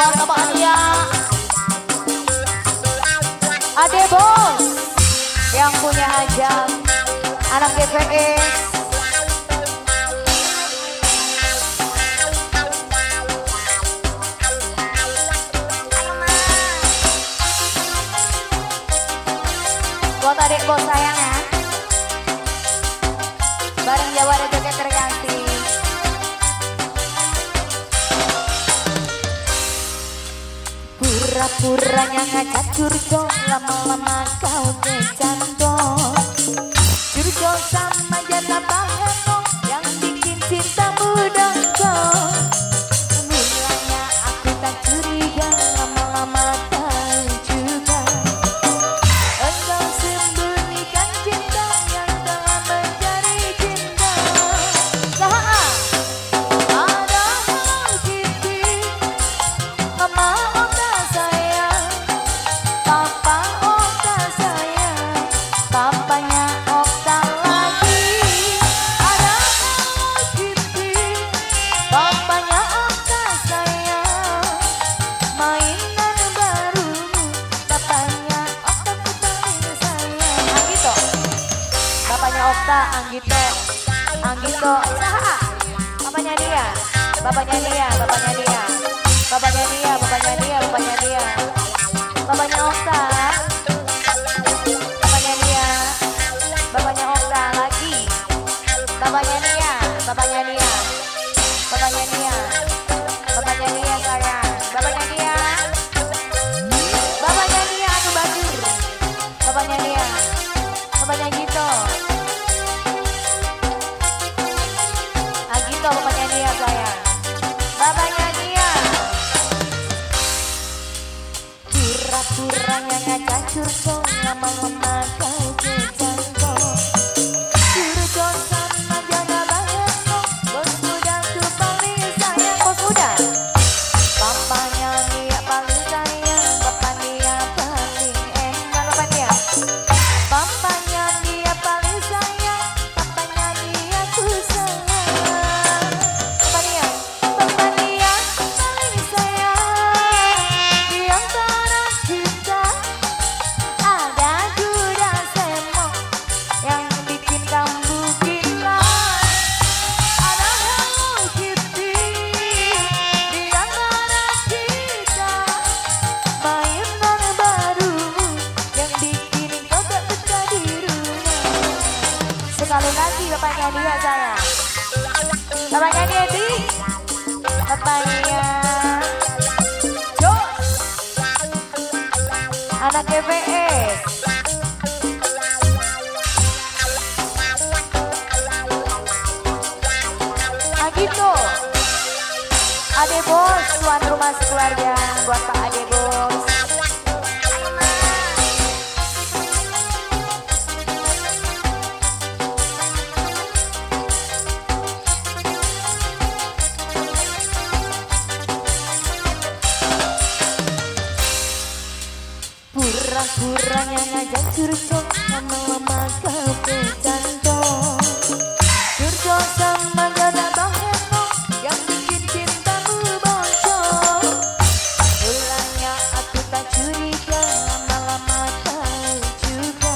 bos sama Adia. Ade bos yang punya ajang anak GPS. Buat adik bos sayang ya. Bareng Jawa dan joget terganti. Pura-puranya ngajak curcol, lama-lama kau kecantol. Curcol sama janda bahenong yang bikin cintamu dongkol. Mulanya aku tak curiga, lama-lama tahu juga. Engkau sembunyikan cinta yang telah menjadi cinta. Saha ada Hello Kitty, Mama Okta sayang, Papa Okta sayang, papanya Okta lagi. Ada Hello Kitty, papanya Okta sayang, mainan barumu, papanya Okta paling sayang. Anggito, bapaknya Okta, Anggito, saha? Bapaknya dia, bapaknya dia, bapaknya dia, bapaknya dia, bapaknya dia, bapaknya dia, bapaknya Okta, bapaknya dia, bapaknya Okta lagi, bapaknya dia, bapaknya dia, bapaknya dia, bapaknya dia sayang, bapaknya dia, bapaknya dia atuh badur, bapaknya dia, bapaknya gitu, Agito bapaknya dia sayang, bapaknya dia. Pura-puranya ngajak curcol, lama-lama kau kecantol. Curcol sama janda bahenong, bos muda tuh paling sayang. Bos muda, papanya dia paling sayang, papanya paling enggak, bapak dia. Papanya dia paling sayang, papanya dia ku sayang. Bapak dia paling sayang. Di antara kita ada kuda semok yang bikin kamu gila. Ada Hello Kitty di antara kita, mainan baru yang bikin kau tak betah di rumah. Sekali lagi bapaknya dia sayang, bapaknya Dedi, bapaknya Jos, anak GPS. Agito, Ade bos, tuan rumah sekeluarga buat Pak Ade bos. Pura-puranya ngajak curcol, lama-lama kau kecantol. Curcol sama janda bahenong yang bikin cintamu bocor. Mulanya aku tak curiga, lama-lama tahu juga.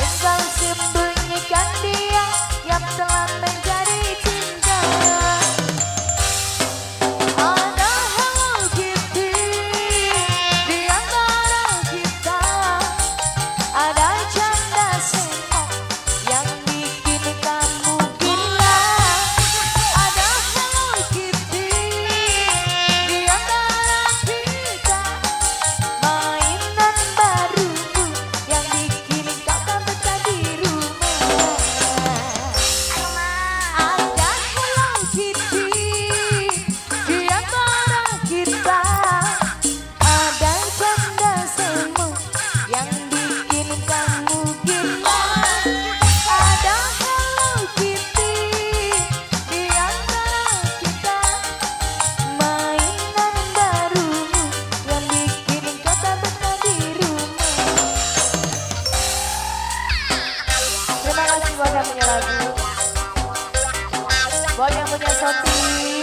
Engkau sembunyikan dia yang telah menjadi cinta. Ada Hello Kitty di antara kita, ada janda semok yang bikin kamu gila. Ada Hello Kitty di antara kita, mainan barumu yang bikin kau tak betah di rumah. Ada Hello Kitty di antara kita, ada janda semok yang bikin kamu gila. Ada Hello Kitty di antara kita, mainan barumu yang bikin kau tak betah di rumah. Terima kasih buat yang punya lagu, buat yang punya shooting.